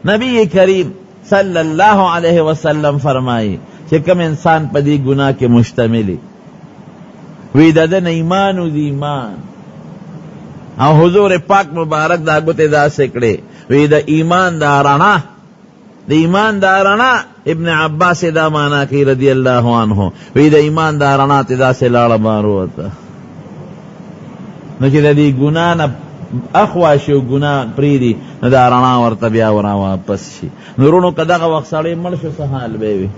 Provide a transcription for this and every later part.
نبی کریم صلی اللہ علیہ وسلم فرمائی کہ کم انسان پا دی گناہ کے مشتملی وی ددن ایمان و دی ایمان او حضور پاک مبارک دا گتے دا سکڑے وی دا ایمان دا رنا دا ایمان دا رنا ابن عباس دا مانا کی رضی اللہ عنہ وی دا ایمان دا رنا تدا سے لاڑ بارو ہوتا نو چې د دې ګناه نه اخوا شي او ګناه پرېږدي نو دا رڼا ورته بیا ورا واپس شي. نو وروڼو که دغه وخت سړی مړ شو څه حال به وي؟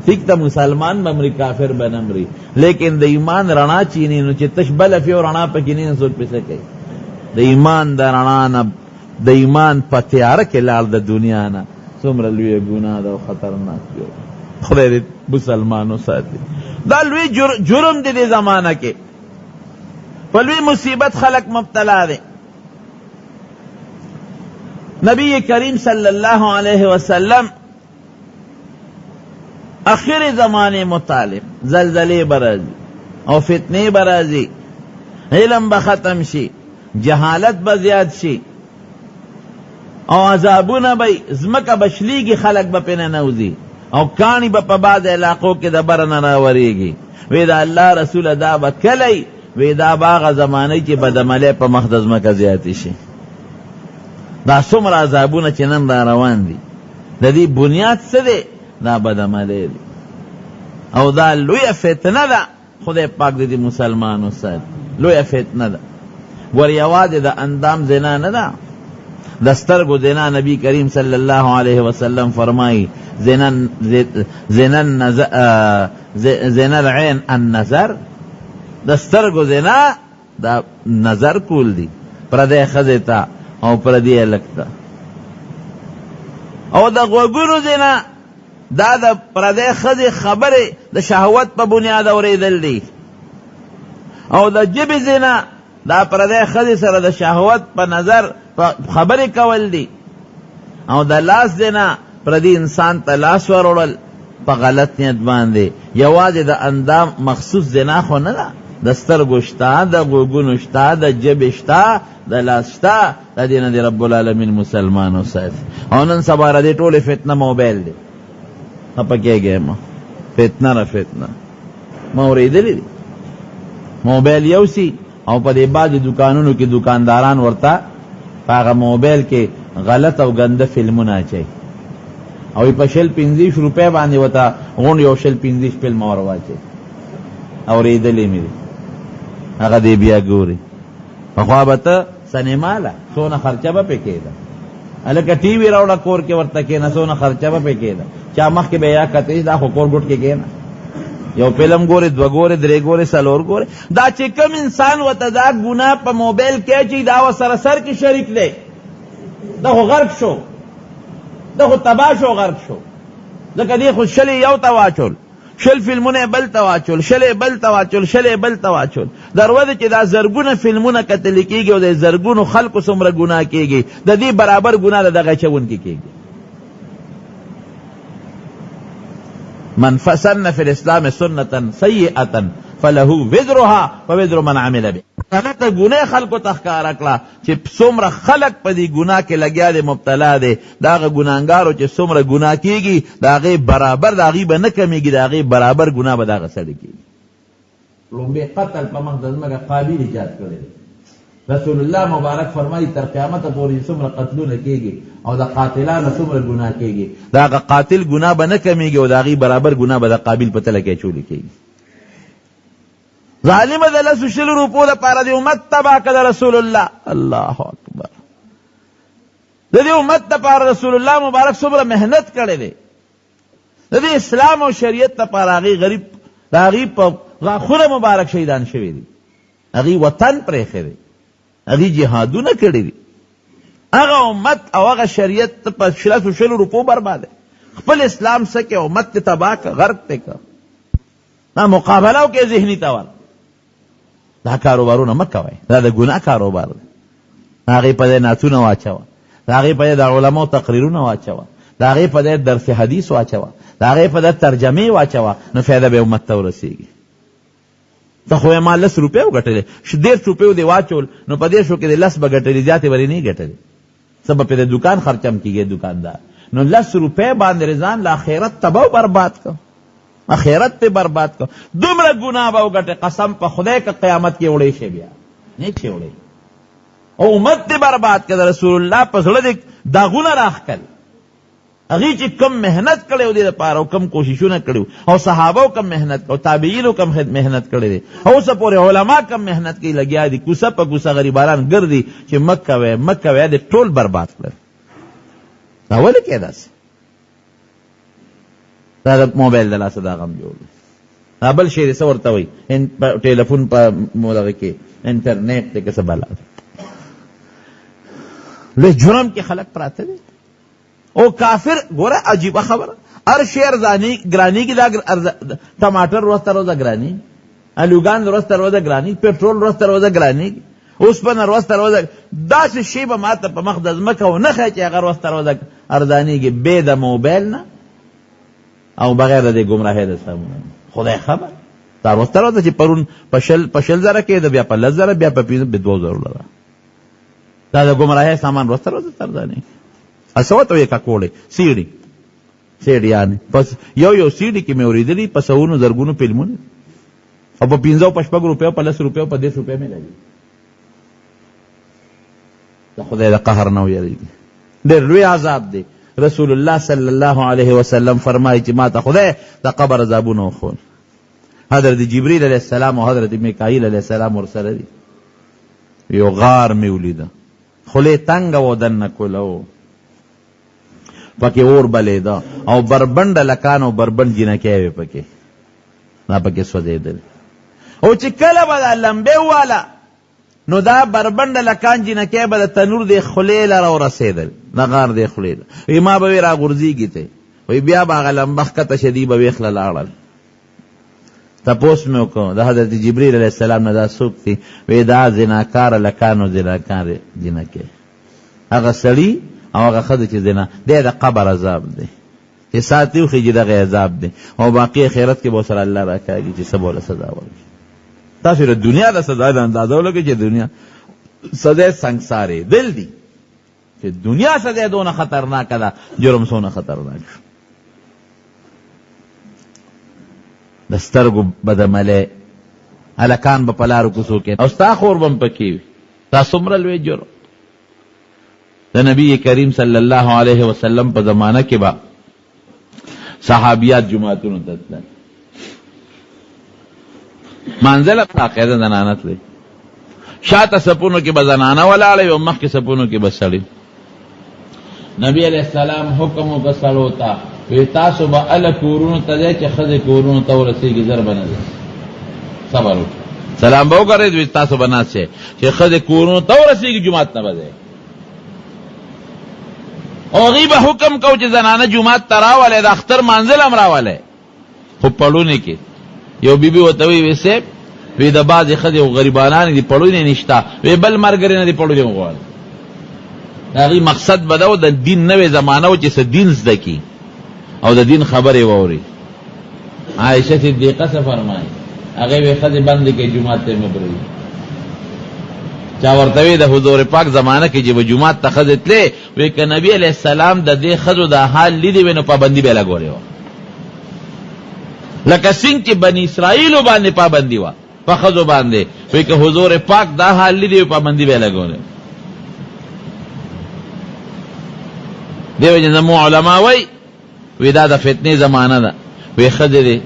ٹھیک ته مسلمان به مري کافر به نه مري، لیکن د ایمان رڼا چینی نو چې تش بلف یو رڼا پکې نه څوک پسې کوي. د ایمان د رڼا نه د ایمان په تیاره کې لاړ د دنیا نه څومره لویه ګناه ده او خطرناک یو. خدای دې مسلمانو ساتي. دا لوی جرم دی دې زمانه کې، فلوی مصیبت خلق مبتلا دے. نبی کریم صلی اللہ علیہ وسلم آخر زمانے مطالب زلزلے برازی او فتنے برازی، علم بختم شی، جہالت بزیاد شی، او عذابون بی زمکا بشلیگی خلق بپن نوزی، او کانی با بعض علاقوں کے دبر نراوریگی. ویدہ اللہ رسول دا بکلی وی دا باغ زمانی چی بدعملی پا مخدز مکا زیادی شی. دا سمر عذابون چی نن را روان دی، دا دی بنیاد سدے دا بدعملی دی، او دا لوی فتنه دا. خدای پاک دی مسلمانو ساد لوی فتنه دا. گوری آواز دا اندام زنا ندا، دسترگو زنا نبی کریم صلی اللہ علیہ وسلم فرمائی زنا العین النظر، دسترگو زنا دا نظر کول دی پردے خزتا او پردے لکتا، او دا غوگونو زنا دا دا پردے خز خبر دا شہوت پا بنیاد اوریدل دی، او دا جب زنا دا پردے خز سر دا شہوت پا نظر پا خبر کول دی، او دا لاس زنا پردی انسان تا لاس ورولل پا غلط نیت باندے. یواز دا اندام مخصوص زنا خو ندا، دسترگو شتا، دا غوگونو شتا، دا جب شتا، دا لاس شتا، دا دینا دی رب العالمین مسلمانو ساتھ. او نن سبارا دی طول فتنہ موبیل دی اپا کیا گئے ما فتنہ را فتنہ موریدلی دی موبیل یوسی، او پا دی بعض دکانونو کی دکانداران ورتا پاگا موبیل کے غلط او گند فلمونا چاہی، او پا شل 25 روپے باندی وتا غون یو شل 25 فلم وروا چاہی اور ایدلی میری اگا دی بیا گوری خوابتا سنیمالا سونا خرچہ با پکے دا، الکا ٹی وی روڑا کور کے ورطا کینا سونا خرچہ با پکے دا، چا مخ کے بیا کتیش دا خو کور گوٹ کے کینا یو فلم گوری، دو گوری، درے گوری، سلور گوری. دا چکم انسان وتا دا گناہ پا موبیل کیا چی دا و سرسر کی شریک لے، دا خو غرق شو، دا خو تباہ شو، غرق شو. دا دی خود شلی یو تواچول، شل فلمونه بل تواچول، شل بل تواچول، شل بل تواچول. دروازه چې دا زرګونه فلمونه کتل کیږي او د زرګونو خلکو څومره ګناه کیږي، د دې برابر ګناه دغه چون کیږي. من فسن فی الاسلام سنتا سیئتا فله وزرها ووزر من عمل به. غلط گناہ خلکو تخکار اکلا چې څومره خلق په دې ګناه کې لګیا دي مبتلا دي، داغه ګناهګارو چې څومره ګناه کیږي داغه برابر داغه به نه کمیږي، داغه برابر ګناه به داغه سړي کیږي. لومبه قتل په مقدس مګه قابل ایجاد کړی رسول الله مبارک فرمایي تر قیامت پورې څومره قتلونه کیږي او د قاتلانو څومره ګناه کیږي، داغه قاتل ګناه به نه کمیږي او داغه برابر ګناه به د قابل په تل کې چولې کیږي. ظالم د لسو شل روپو د پاره د امت تبا کړه رسول الله. الله اکبر. د دې امت د پاره رسول الله مبارک څومره مهنت کړې ده، د دې اسلام او شریعت د پاره هغه غریب هغه په غاخره مبارک شهیدان شوی دي، هغه وطن پرې خېره، هغه جهادونه کړی دي. هغه امت او هغه شریعت په شل روپو برباد خپل اسلام سکه امت تبا کا غرق ته کا مقابله کې ذهني توان. دا کاروبارونه مکوئ، دا د ګناه کاروبار دی. هغې په دې نعتونه واچوه، د هغې په دې د علماو تقریرونه واچوه، د هغې په دې درس حدیث واچوه، د هغې په دې ترجمې واچوه، نو فایده به امت ته ورسېږي. ته خو یې ما 10 روپۍ وګټلې، 1.5 روپۍ دې واچول، نو په دې شو کې د 10 به ګټلې، زیاتې ولې نه ګټلې. سبب په دکان خرچم کیږي دکاندار. نو 10 روپے باندې رضان لا آخرت تباہ برباد کو، آخرت ته برباد کو. دومره ګناه به وګټه قسم په خدای که قیامت کې وړي شي بیا نه چي وړي او امت ته برباد کړه. رسول الله په زړه دې داغونه راخکل، هغه چې کم مهنت کړو دې لپاره او کم کوششونه کړو، او صحابه کم مهنت کړو، تابعین کم مهنت کړي، او څه پورې علما کم مهنت کوي لګیا دي، کوسه په کوسه غریبانان ګرځي چې مکه وې دې ټول برباد کړل. دا ولې کېداس؟ دا موبایل د لاسه دا غم جوړ دا بل شی څه ورته وایي ټلیفون په دغه کې انټرنیټ ته څه بلا له جرم کې خلک پراته دي او کافر. ګوره عجیبه خبره، هر شی ارزانی ګرانی کې دا ټماټر روز تر روزه ګرانی، الوګان روز تر روزه ګرانی، پټرول روز تر روزه ګرانی، اوسپنه روز تر روزه. داسې شی به ماته په مخ د ځمکه ونه ښایي چې هغه روز تر روزه ارزانیږي بې د موبایل نه او بغیر د ګمراهۍ د سامونه. خدای خبر دا روز تر روزه چې پرون په شل زره کېده، بیا په 10 زره، بیا په 2 زره. دا د ګمراهۍ سامان روز تر روزه ارزانیږي. اسوه ته یې کاکوړې سیډي یعنې پس یو سیډي کې مې اورېدلي په سوونو زرګونو فلمونه او په 15 په 10 روپیو په 10 روپیو په 10 روپیو مې لګي. د خدای د قهر نه ویریږي، ډېر لوی عذاب دی. رسول الله صلی الله علیه وسلم فرمایي چې ما ته خدای د قبر عذابونه وښول. حضرت جبریل علیه السلام او حضرت میکائیل علیه السلام ورسره دي. یو غار مې ولیده، خولې تنګه و دننه کوله، پکې اور بلیده او بربنډ لکان او بربنډ جنکۍ وې پکې، دا پکې سوځېدل. او چې کله به دا لمبې واله نو دا بربنډ لکان جنکۍ به د تنور د خولې لره ورسېدل، د غار د خولې له. وایي ما به وې راغورځېږي ته، وایي بیا به هغه لمبه ښکته شي، دوی به ویښله لاړل. تپوس مې وکړو د حضرت جبریل علیه السلام نه دا څوک دي؟ وایي دا زناکاره لکانو زناکار جنکۍ، هغه سړي او هغه ښځه چې زنا دی د قبر عذاب دی چې ساعت یې وخېږي دغه عذاب دی، او باقي آخرت کې به ورسره الله راکاږي چې څه به ورله سزا ورکړي. تاسو د دنیا د سزا د اندازه ولګئ چې دنیا سزا سنګسارې دل دی چې دنیا سزا دونه خطرناکه ده، جرم څونه خطرناک شو. د سترګو بدعملۍ هلکان به په لارو کوڅو کې او ستا خور به هم پکې وي. دا څومره لوی جرم. د نبی کریم صلی الله علیه وسلم په زمانه کې به صحابیات جماعتونو ته تلل، منزله باقاعده زنانه تللی، شاته صفونو کې به زنانه ولاړې او مخکې صفونو کې به سړي. نبی علیہ السلام حکم وکړ سړو ته، وی تاسو به هله کورونو ته ځئ چې ښځې کورونو ته ورسېږي، زر به نه ځئ، صبر وکړئ. سلام به وکړئ، وی تاسو به ناست شئ چې ښځې کورونو ته ورسېږي، جومات نه به ځئ. او هغوی به حکم کو چې زنانه جومات ته راولئ، د اختر مانځل هم راولئ. خو پړونې کې یو بیبي ورته وی وی صاحب وی د بعضې ښځې او غریبانانې دي پړونې نشته، وی بل ملګري نه دي پړونې وغواړي. د هغوی مقصد به ده و د دین نوې زمانه و چې څه دین زده کي او د دین خبرې واوري. عایشه صدیقه څه فرمایي؟ هغې وی ښځې بندې کړئ جومات ته یې مه پرېږدي. چا ورته وی د حضور پاک زمانه کې چې به جومات ته ښځې تلې، وی که نبي علیه السلام د دې ښځو دا حال لیدی وی نو پابندي به یې لګولې وه، لکه څنګه چې بني اسرائیلو باندې پابندي وه په ښځو باندې. وی که حضور پاک دا حال لیدی وی پابندي به یې لګولې. دې وجې زموږ علما وی دا د فتنې زمانه ده، وی ښځې دې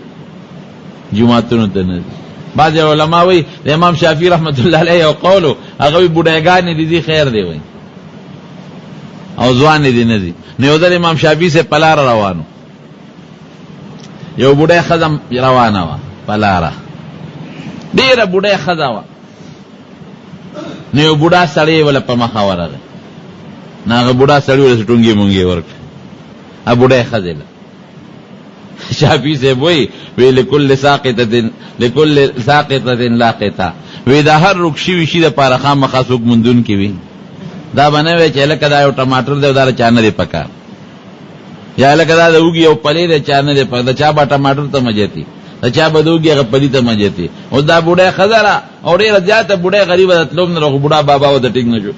جوماتونو ته نه ځي. بعض علما وی د امام شافعي رحمت الله علیه یو قولو، هغه وی بوډاګانې دي ځي خیر دی وی او ځوانې دي نه ځي. نو یو ځل امام شافعي صاحب په لاره روانو، یو بوډۍ ښځه روانه وه په لاره، ډېره بوډۍ ښځه وه. نو یو بوډا سړی یې وله په مخه ورغی، نو هغه بوډا سړي ولې ټونګې مونګې ورکړې هغه بوډۍ ښځې له. شافعي صاحب وی لکل ساقطة لاقطة، وی دا هر رک شوي شي دپاره خامخا څوک موندونکي وي. دا به نه وی چې هلکه دا یو ټماټر دی او دا د چا نه دی پکار، یا هلکه دا د اوږي یو پلی دی چا نه دی پکار، د چا به ټماټر ته مجتي، د چا به د اوږي هغه پلي ته مجتي. اوس دا بوډۍ ښځه ده او ډېره زیاته بوډۍ غریبه ده، تلوم نه بوډا بابا و د ټینګ نه شو.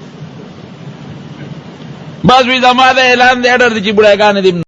بعض وی زما د اعلان دی اډر دی چې بډایګانې دې